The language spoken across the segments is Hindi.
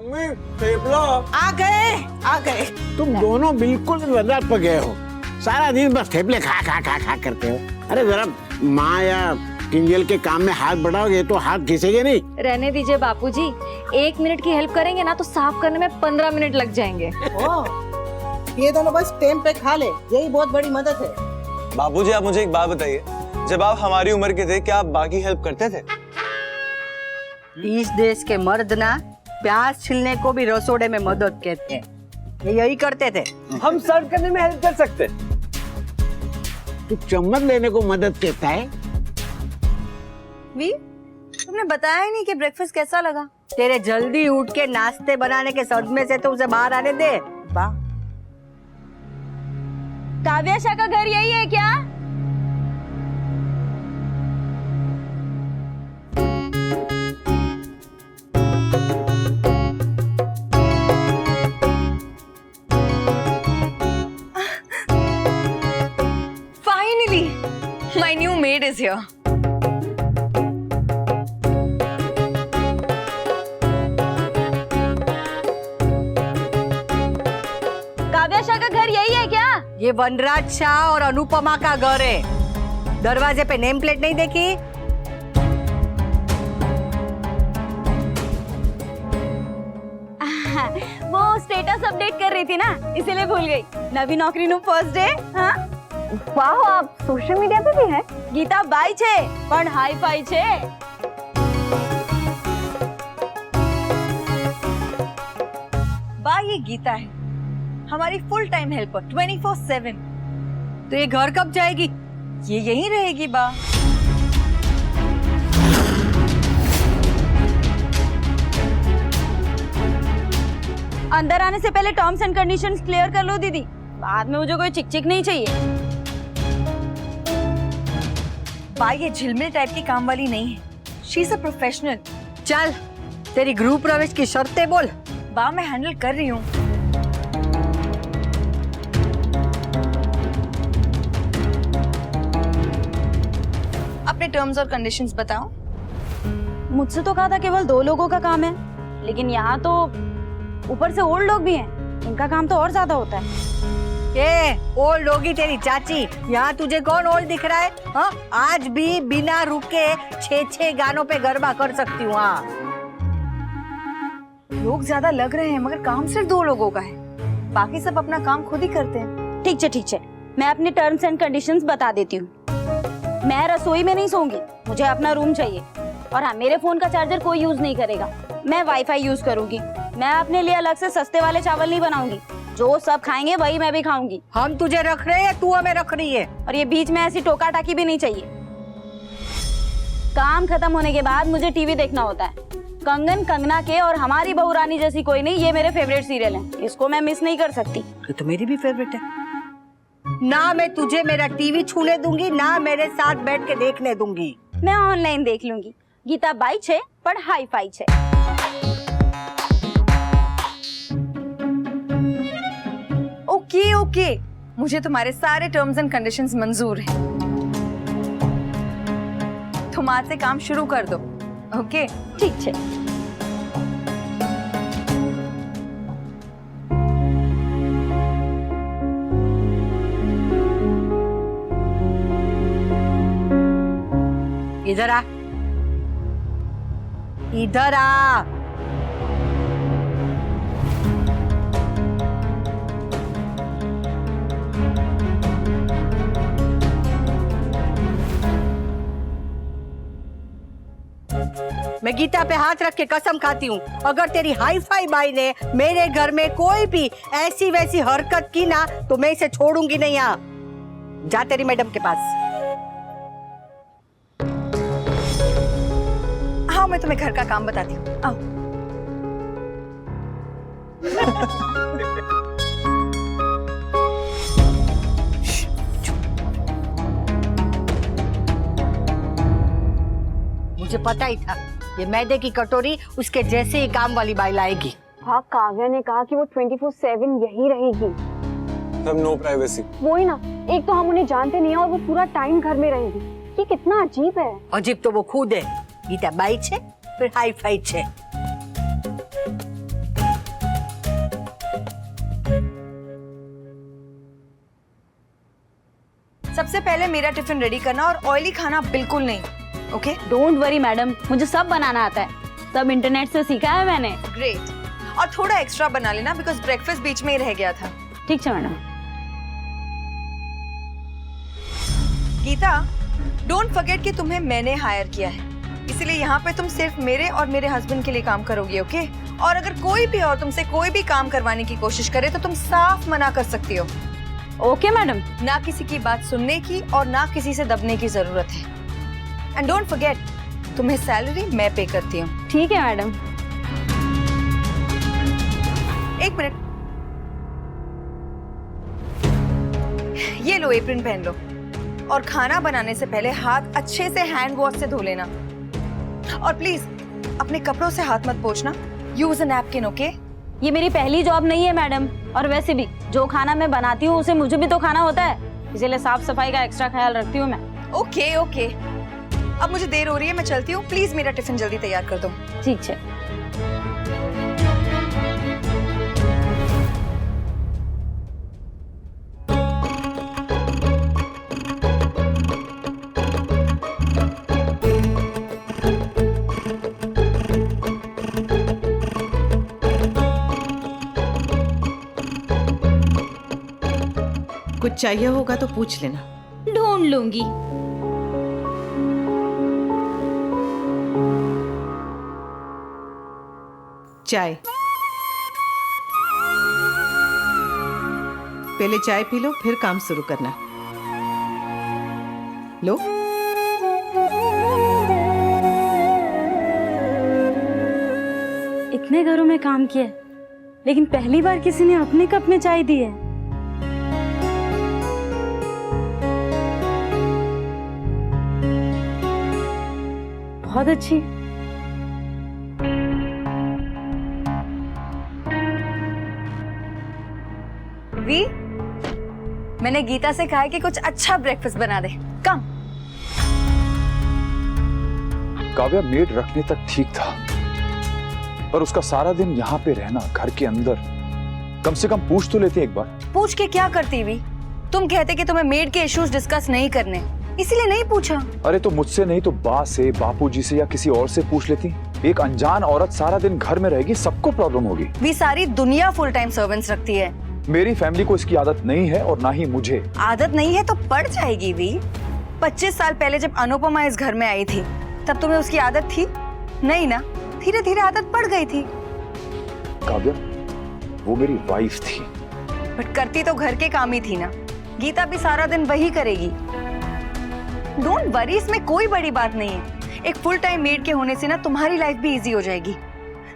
मम्मी थेपला। आ गए। तुम दोनों बिल्कुल वदात पर गए हो। सारा दिन बस थेपले खा खा खा खा करते हो। अरे जरा माँ या किंजल के काम में हाथ बढ़ाओगे तो हाथ घिसेंगे नहीं। रहने दीजिए बापूजी, 1 मिनट की हेल्प करेंगे ना तो साफ करने में 15 मिनट लग जाएंगे। ये दोनों बस टाइम पे खा ले, यही बहुत बड़ी मदद है। बाबूजी आप मुझे एक बात बताइए, जब आप हमारी उम्र के थे क्या आप बाकी हेल्प करते थे? इस देश के मर्द ना प्याज छिलने को भी रसोड़े में मदद कहते हैं, ये यही करते थे। हम सर्व करने में हेल्प कर सकते। तू चम्मच लेने को मदद कहता है। वीर, तुमने बताया ही नहीं कि ब्रेकफास्ट कैसा लगा। तेरे जल्दी उठ के नाश्ते बनाने के सदमे से तो उसे बाहर आने दे। काव्या शाह का घर यही है क्या? Finally, my new maid is here. Kavya Shah का घर यही है क्या? ये वनराज शाह और अनुपमा का घर है। दरवाजे पे नेम प्लेट नहीं देखी? वो स्टेटस अपडेट कर रही थी ना, इसीलिए भूल गई। नवी नौकरी नु फर्स्ट डे। हाँ वाह, आप सोशल मीडिया पे भी हैं? गीता बाई छे पण हाई फाई छे। बा ये गीता है, हमारी फुल टाइम हेल्पर 24/7। तो ये घर कब जाएगी? ये यहीं रहेगी बा। अंदर आने से पहले टर्म्स एंड कंडीशंस क्लियर कर लो दीदी, बाद में मुझे कोई चिक चिक नहीं चाहिए। बा ये झिलमिल टाइप की काम वाली नहीं है, शी इज अ प्रोफेशनल। चल तेरी गृह प्रवेश की शर्तें बोल। बा मैं हैंडल कर रही हूँ। अपने टर्म्स और कंडीशंस बताओ। मुझसे तो कहा था केवल 2 लोगों का काम है, लेकिन यहाँ तो ऊपर से ओल्ड लोग भी हैं, इनका काम तो और ज्यादा होता है। ये ओल्ड होगी तेरी चाची, यहाँ तुझे कौन ओल्ड दिख रहा है? हाँ आज भी बिना रुके 6 गानों पे गरबा कर सकती हूँ। हाँ लोग ज्यादा लग रहे हैं मगर काम सिर्फ 2 लोगों का है, बाकी सब अपना काम खुद ही करते हैं। ठीक है, मैं अपने टर्म्स एंड कंडीशंस बता देती हूँ। मैं रसोई में नहीं सोऊंगी, मुझे अपना रूम चाहिए। और हाँ, मेरे फोन का चार्जर कोई यूज नहीं करेगा, मैं वाईफाई यूज करूंगी। मैं अपने लिए अलग से सस्ते वाले चावल नहीं बनाऊंगी, जो सब खाएंगे वही मैं भी खाऊंगी। हम तुझे रख रहे हैं, तू हमें रख रही है। और ये बीच में ऐसी टोका टाकी भी नहीं चाहिए। काम खत्म होने के बाद मुझे टीवी देखना होता है। कंगन कंगना के और हमारी बहू रानी जैसी कोई नहीं, ये मेरे फेवरेट सीरियल हैं, इसको मैं मिस नहीं कर सकती। ये तो मेरी भी फेवरेट है। ना मैं तुझे मेरा टीवी छूने दूंगी, ना मेरे साथ बैठ के देखने दूंगी। मैं ऑनलाइन देख लूंगी। गीता बाई छे पर हाई फाई छे। ओके, मुझे तुम्हारे सारे टर्म्स एंड कंडीशंस मंजूर हैं। तुम आज से काम शुरू कर दो। ओके ठीक है। इधर आ, इधर आ। मैं गीता पे हाथ रख के कसम खाती हूँ, अगर तेरी हाई फाई बाई ने मेरे घर में कोई भी ऐसी वैसी हरकत की ना तो मैं इसे छोड़ूंगी नहीं। यहाँ जा तेरी मैडम के पास। हाँ मैं तुम्हें घर का काम बताती हूँ, आओ। मुझे पता ही था ये मैदे की कटोरी उसके जैसे ही काम वाली बाई लाएगी। हाँ काव्या ने कहा कि वो 24/7 यही रहेगी। तब नो प्राइवेसी। वो ही ना, एक तो हम उन्हें जानते नहीं है और वो पूरा टाइम घर में रहेंगी। ये कितना अजीब है। अजीब तो वो खुद है। गीता बाई छे फिर हाई फाई छे। सबसे पहले मेरा टिफिन रेडी करना और ऑयली खाना बिल्कुल नहीं, ओके? डोंट वरी मैडम, मुझे सब बनाना आता है, सब इंटरनेट से सीखा है मैंने। ग्रेट। और थोड़ा एक्स्ट्रा बना लेना बिकॉज ब्रेकफास्ट बीच में ही रह गया था। ठीक है मैडम। गीता, डोंट फॉरगेट कि तुम्हें मैंने हायर किया है, इसीलिए यहाँ पे तुम सिर्फ मेरे और मेरे हस्बैंड के लिए काम करोगी, ओके? और अगर कोई भी और तुमसे कोई भी काम करवाने की कोशिश करे तो तुम साफ मना कर सकती हो। Okay madam. ना किसी की बात सुनने की और ना किसी से दबने की जरूरत है। एंड डोंट फॉरगेट, तुम्हें सैलरी मैं पे करती हूँ। ठीक है मैडम। एक मिनट, ये लो एप्रन पहन लो और खाना बनाने से पहले हाथ अच्छे से हैंड वॉश से धो लेना। और प्लीज अपने कपड़ों से हाथ मत पोंछना, यूज अ नैपकिन, ओके? ये मेरी पहली जॉब नहीं है मैडम, और वैसे भी जो खाना मैं बनाती हूँ उसे मुझे भी तो खाना होता है, इसीलिए साफ सफाई का एक्स्ट्रा ख्याल रखती हूँ मैं। ओके ओके, अब मुझे देर हो रही है, मैं चलती हूँ। प्लीज मेरा टिफिन जल्दी तैयार कर दो। ठीक है। कुछ चाहिए होगा तो पूछ लेना। ढूंढ लूंगी। चाय, पहले चाय पी लो फिर काम शुरू करना। लो। इतने घरों में काम किया लेकिन पहली बार किसी ने अपने कप में चाय दी है। बहुत अच्छी। वी, मैंने गीता से कहा है कि कुछ अच्छा ब्रेकफास्ट बना दे। कम। काव्या, मेड रखने तक ठीक था, पर उसका सारा दिन यहाँ पे रहना, घर के अंदर, कम से कम पूछ तो लेते एक बार। पूछ के क्या करती वी? तुम कहते कि तुम्हें मेड के इश्यूज डिस्कस नहीं करने, इसीलिए नहीं पूछा। अरे तो मुझसे नहीं तो बा से, बापूजी से या किसी और से पूछ लेती। एक अनजान औरत सारा दिन घर में रहेगी, सबको प्रॉब्लम होगी। वी सारी दुनिया फुल टाइम सर्वेंट्स रखती है। मेरी फैमिली को इसकी आदत नहीं है और ना ही मुझे। आदत नहीं है तो पड़ जाएगी वी। 25 साल पहले जब अनुपमा इस घर में आई थी तब तुम्हें उसकी आदत थी? नहीं ना, धीरे धीरे आदत पड़ गई थी। काव्या, वो मेरी वाइफ थी। बट करती तो घर के काम ही थी ना। गीता भी सारा दिन वही करेगी। डोंट वरी, इसमें कोई बड़ी बात नहीं है। एक फुल टाइम मेड के होने से ना तुम्हारी लाइफ भी इजी हो जाएगी।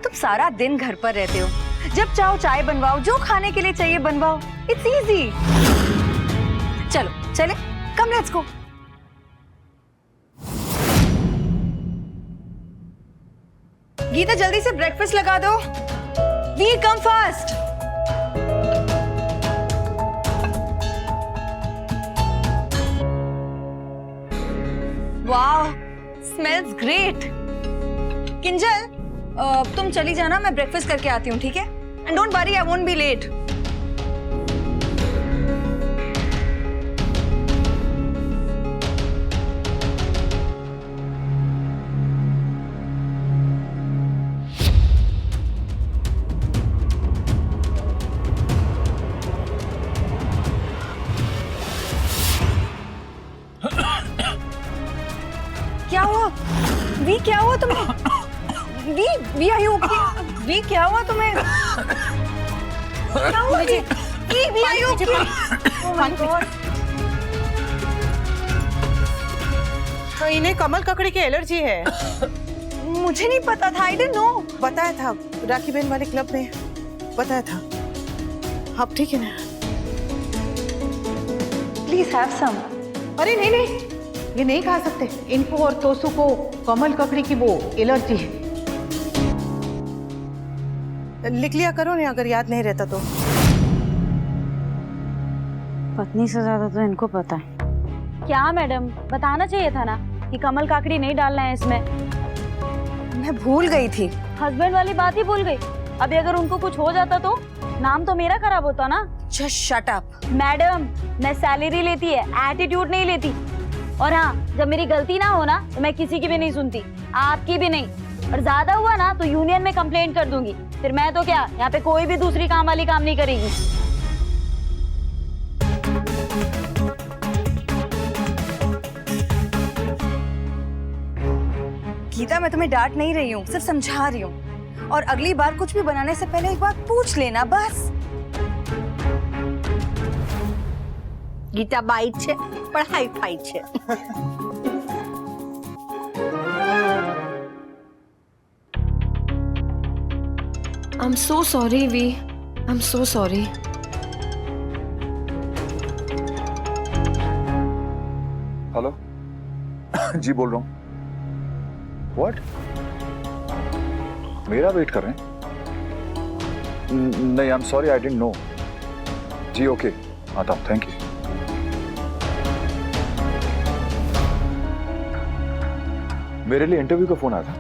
तुम सारा दिन घर पर रहते हो, जब चाहो चाय बनवाओ, जो खाने के लिए चाहिए बनवाओ, इट्स इजी। चलो चले, कम लेट्स गो। गीता जल्दी से ब्रेकफास्ट लगा दो। We come fast. वाह, स्मेल्स ग्रेट। किंजल, तुम चली जाना, मैं ब्रेकफास्ट करके आती हूँ, ठीक है? And don't worry, I won't be late. क्या हुआ वी? क्या हुआ तुम्हें? V are you okay? V क्या हुआ तुम्हें? क्या हुआ V? V are you okay? Oh my God. तो इन्हें कमल ककड़ी की एलर्जी है। मुझे नहीं पता था, आई डिडंट नो। बताया था राखी बहन वाले क्लब में, बताया था। अब ठीक है ना? Please have some. अरे नहीं नहीं, ये नहीं खा सकते। इनको और तोसू को कमल ककड़ी की वो एलर्जी है। लिख लिया करो ना अगर याद नहीं रहता तो। पत्नी से ज्यादा तो इनको पता है। क्या मैडम, बताना चाहिए था ना कि कमल काकड़ी नहीं डालना है इसमें। मैं भूल गई थी। हस्बैंड वाली बात ही भूल गई। अभी अगर उनको कुछ हो जाता तो नाम तो मेरा खराब होता ना। Just shut up. मैडम, मैं सैलरी लेती है, एटीट्यूड नहीं लेती। और हाँ, जब मेरी गलती ना हो ना तो मैं किसी की भी नहीं सुनती, आपकी भी नहीं। और ज्यादा हुआ ना तो यूनियन में कंप्लेंट कर दूंगी। फिर मैं तो क्या, यहाँ पे कोई भी दूसरी काम वाली काम नहीं करेगी। गीता, मैं तुम्हें डांट नहीं रही हूँ, सिर्फ समझा रही हूँ। और अगली बार कुछ भी बनाने से पहले एक बार पूछ लेना बस। ગીતા બાઈ છે પણ હાઈ ફાઈ છે. I'm so sorry, V. I'm so sorry. Hello जी बोल रहा हूँ। व्हाट? मेरा वेट कर रहे हैं? नहीं, I am sorry, I didn't know. जी ओके, आता हूँ, थैंक यू। मेरे लिए इंटरव्यू का फोन आया था?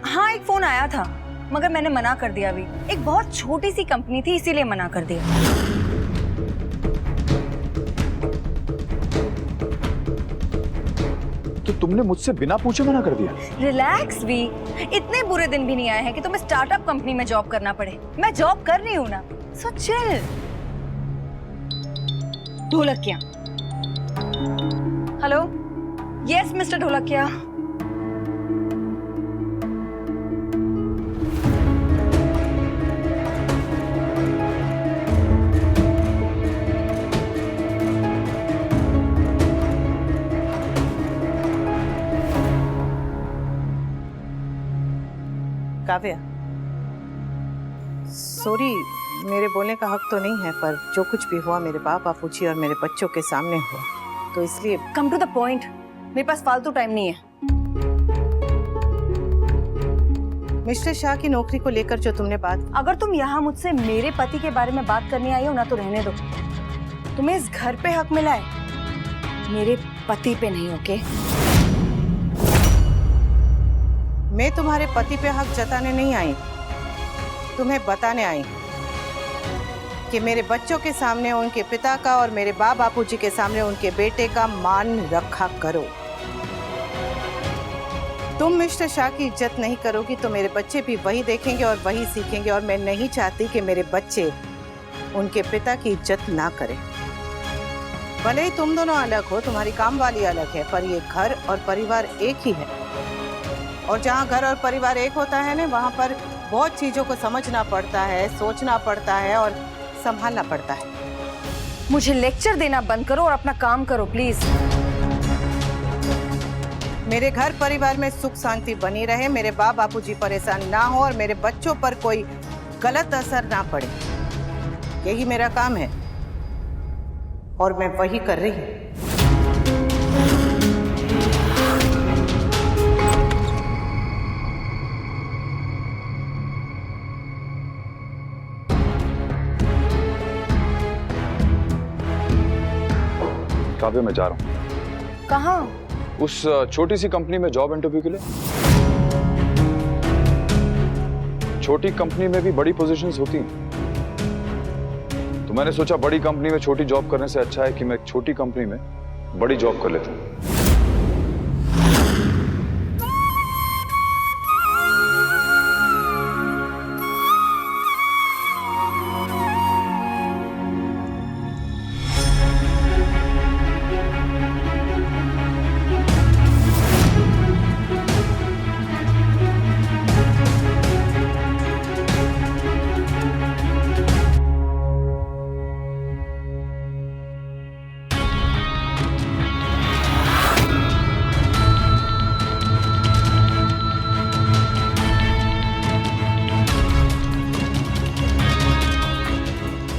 हाँ, एक फोन आया था मगर मैंने मना कर दिया। अभी एक बहुत छोटी सी कंपनी थी इसीलिए मना कर दिया। तो तुमने मुझसे बिना पूछे मना कर दिया? रिलैक्स भी, इतने बुरे दिन भी नहीं आए हैं कि तुम्हें स्टार्टअप कंपनी में जॉब करना पड़े। मैं जॉब कर रही हूँ ना, so chill. Dholakia. Hello, yes mister Dholakia. Kavya, sorry, मेरे बोलने का हक तो नहीं है, पर जो कुछ भी हुआ मेरे बाप बापूजी और मेरे बच्चों के सामने हुआ, तो इसलिए। कम टू द पॉइंट, मेरे पास फालतू टाइम नहीं है। मिस्टर शाह की नौकरी को लेकर जो तुमने बात। अगर तुम यहाँ मुझसे मेरे पति के बारे में बात करने आई हो ना तो रहने दो। तुम्हें इस घर पे हक मिला है, मेरे पति पे नहीं। ओके? मैं तुम्हारे पति पे हक जताने नहीं आई, तुम्हें बताने आई कि मेरे बच्चों के सामने उनके पिता का और मेरे बाप बापूजी के सामने उनके बेटे का मान रखा करो। तुम मिस्टर शाह की इज्जत नहीं करोगी तो मेरे बच्चे भी वही देखेंगे और वही सीखेंगे, और मैं नहीं चाहती कि मेरे बच्चे उनके पिता की इज्जत ना करें। भले ही तुम दोनों अलग हो, तुम्हारी काम वाली अलग है, पर ये घर और परिवार एक ही है। और जहाँ घर और परिवार एक होता है ना, वहाँ पर बहुत चीजों को समझना पड़ता है, सोचना पड़ता है और संभालना पड़ता है। मुझे लेक्चर देना बंद करो और अपना काम करो प्लीज। मेरे घर परिवार में सुख शांति बनी रहे, मेरे बाप बापूजी परेशान ना हो और मेरे बच्चों पर कोई गलत असर ना पड़े, यही मेरा काम है और मैं वही कर रही हूँ। काव्य, मैं जा रहा हूँ। कहाँ? उस छोटी सी कंपनी में जॉब इंटरव्यू के लिए। छोटी कंपनी में भी बड़ी पोजीशंस होती हैं, तो मैंने सोचा बड़ी कंपनी में छोटी जॉब करने से अच्छा है कि मैं एक छोटी कंपनी में बड़ी जॉब कर लेता हूँ।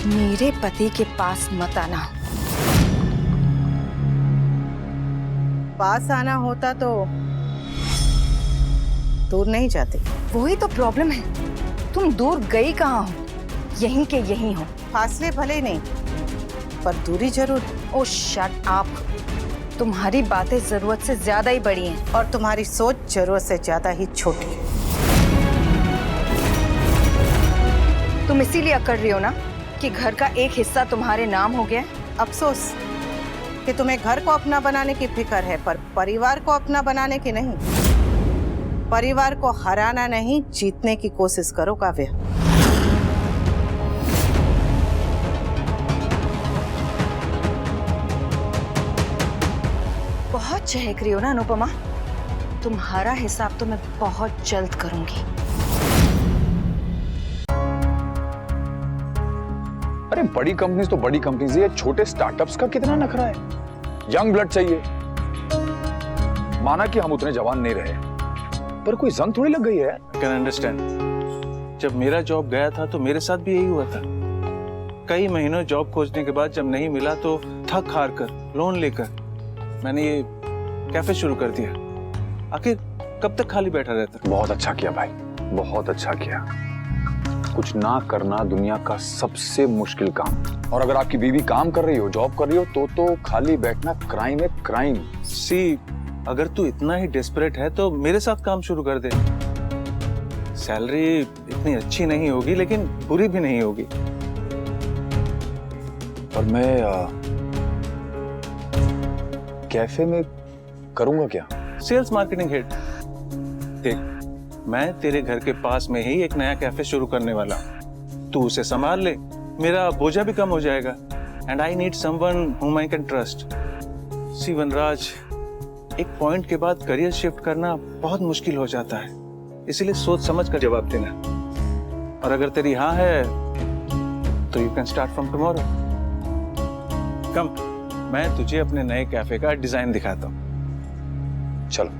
मेरे पति के पास मत आना। पास आना होता तो दूर नहीं जाते। वही तो प्रॉब्लम है, तुम दूर गई कहाँ हो? यहीं के यहीं हो। फासले भले नहीं, पर दूरी जरूर। ओ शट अप, तुम्हारी बातें जरूरत से ज्यादा ही बड़ी हैं और तुम्हारी सोच जरूरत से ज्यादा ही छोटी। तुम इसीलिए अकड़ रही हो ना कि घर का एक हिस्सा तुम्हारे नाम हो गया है? अफसोस कि तुम्हें घर को अपना बनाने की फिक्र है, पर परिवार को अपना बनाने की नहीं। परिवार को हराना नहीं, जीतने की कोशिश करो काव्या। बहुत चहक रही हो ना अनुपमा। तुम्हारा हिसाब तो मैं बहुत जल्द करूंगी। अरे बड़ी कंपनीज तो बड़ी कंपनीज है, छोटे स्टार्टअप्स का कितना नखरा है। यंग ब्लड चाहिए। माना कि हम उतने जवान नहीं रहे, पर कोई जंग थोड़ी लग गई है। Can understand. जब मेरा जॉब गया था तो मेरे साथ भी यही हुआ था। कई महीनों जॉब खोजने के बाद जब नहीं मिला तो थक हार कर लोन लेकर मैंने ये कैफे शुरू कर दिया। आखिर कब तक खाली बैठा रहता। बहुत अच्छा किया भाई, बहुत अच्छा किया। कुछ ना करना दुनिया का सबसे मुश्किल काम। और अगर आपकी बीवी काम कर रही हो, जॉब कर रही हो, तो खाली बैठना क्राइम है, क्राइम। सी, अगर तू इतना ही डेस्परेट है तो मेरे साथ काम शुरू कर दे। सैलरी इतनी अच्छी नहीं होगी लेकिन बुरी भी नहीं होगी। और मैं कैफे में करूंगा क्या? Sales marketing head. देख, मैं तेरे घर के पास में ही एक नया कैफे शुरू करने वाला हूं। तू उसे संभाल ले, मेरा बोझा भी कम हो जाएगा। एंड आई नीड समवन हुम आई कैन ट्रस्ट। सी वनराज, एक पॉइंट के बाद करियर शिफ्ट करना बहुत मुश्किल हो जाता है, इसीलिए सोच समझ कर जवाब देना। और अगर तेरी हाँ है तो you can start from tomorrow. Come, मैं तुझे अपने नए कैफे का डिजाइन दिखाता हूँ। चलो।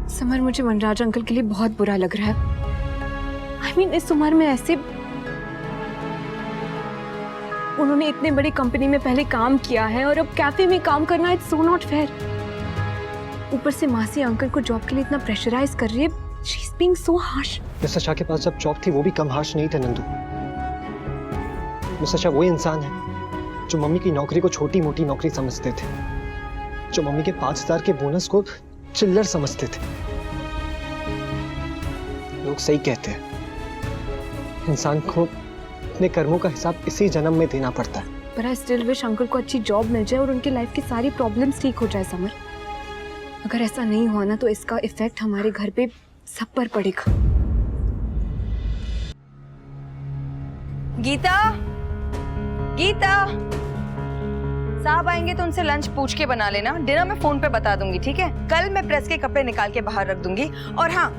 समर, मुझे वनराज अंकल के लिए बहुत बुरा लग रहा है। I mean, इस उम्र में ऐसे उन्होंने इतने बड़ी कंपनी में पहले काम किया है और अब कैफे में काम करना, इट्स सो नॉट फेयर। ऊपर से मासी अंकल को जॉब के लिए इतना प्रेशराइज कर रही है। She is being so harsh. Mister Shah के पास जब जॉब थी वो भी कम हार्श नहीं थे नंदू। मिस्टर शाह वही इंसान है जो मम्मी की नौकरी को छोटी मोटी नौकरी समझते थे, जो मम्मी के 5,000 के बोनस को चिल्लर समझते थे। लोग सही कहते हैं, इंसान को अपने कर्मों का हिसाब इसी जन्म में देना पड़ता है। पर आई स्टिल विश अंकल को अच्छी जॉब मिल जाए और उनकी लाइफ की सारी प्रॉब्लम्स ठीक हो जाए। समर, अगर ऐसा नहीं हुआ ना तो इसका इफेक्ट हमारे घर पे सब पर पड़ेगा। गीता, गीता, साहब आएंगे तो उनसे लंच पूछ के बना लेना। डिनर मैं फोन पे बता दूंगी, ठीक है? कल मैं प्रेस के कपड़े निकाल के बाहर रख दूंगी। और हाँ,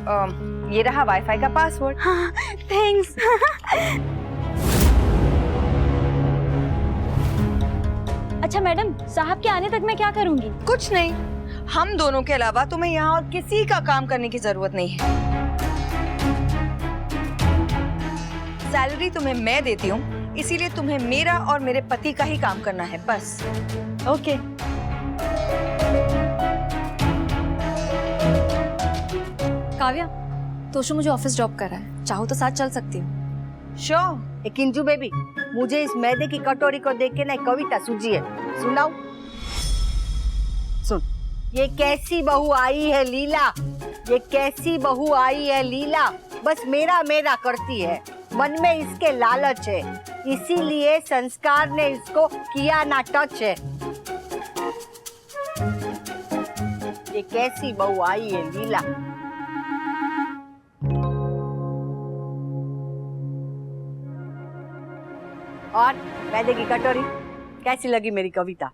ये रहा वाईफाई का पासवर्ड। हाँ, थैंक्स। अच्छा मैडम, साहब के आने तक मैं क्या करूंगी? कुछ नहीं, हम दोनों के अलावा तुम्हें यहाँ और किसी का काम करने की जरूरत नहीं है। सैलरी तुम्हें मैं देती हूँ, इसीलिए तुम्हें मेरा और मेरे पति का ही काम करना है, बस। ओके। काव्या, तोशु मुझे ऑफिस ड्रॉप कर रहा है, चाहो तो साथ चल सकती हूँ। शो, एक इंजू बेबी, मुझे इस मैदे की कटोरी को देख के ना एक कविता सूझी है, सुनाऊं? सुन। ये कैसी बहू आई है लीला, ये कैसी बहू आई है लीला, बस मेरा मेरा करती है, मन में इसके लालच है, इसीलिए संस्कार ने इसको किया ना टच है। ये कैसी बहू आई है लीला। और मैदे की कटोरी, कैसी लगी मेरी कविता?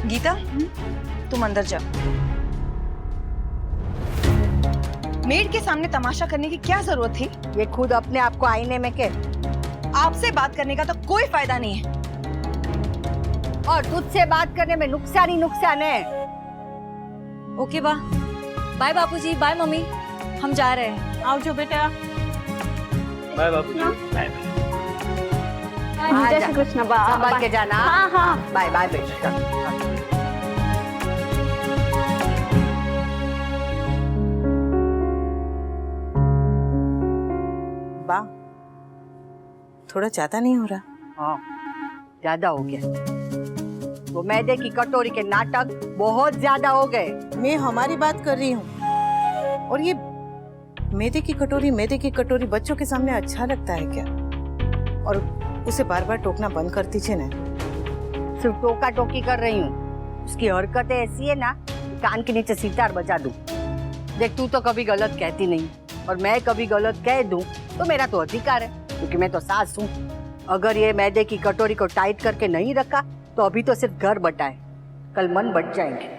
गीता, तुम अंदर जाओ। मेड के सामने तमाशा करने की क्या जरूरत थी? ये खुद अपने आप को आईने में के। आपसे बात करने का तो कोई फायदा नहीं है। और तुझसे बात करने में नुकसान ही नुकसान है। ओके बा, बाय बापूजी, बाय मम्मी, हम जा रहे हैं। आओ जो बेटा। बाय बाबूजी। जय श्री कृष्ण। संभाल के जाना। हाँ हाँ, बाय बाय बेटा। बा, थोड़ा ज्यादा नहीं हो रहा? हाँ, ज्यादा हो गया। वो मैदे की कटोरी के नाटक बहुत ज्यादा हो गए। मैं हमारी बात कर रही हूँ। और ये मैदे की कटोरी बच्चों के सामने अच्छा लगता है क्या? और उसे बार बार टोकना बंद कर दीजिए ना। सिर्फ टोका टोकी कर रही हूँ, उसकी हरकतें ऐसी है ना, कान के नीचे सितार बजा दूं। देख, तू तो कभी गलत कहती नहीं, और मैं कभी गलत कह दूं तो मेरा तो अधिकार है, क्योंकि मैं तो सास हूँ। अगर ये मैदे की कटोरी को टाइट करके नहीं रखा तो अभी तो सिर्फ घर बटा है, कल मन बट जाएंगे।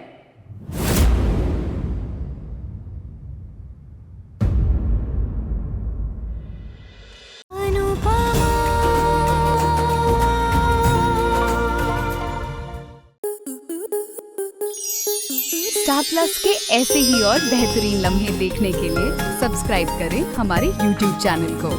स्टार प्लस के ऐसे ही और बेहतरीन लम्हे देखने के लिए सब्सक्राइब करें हमारे YouTube चैनल को।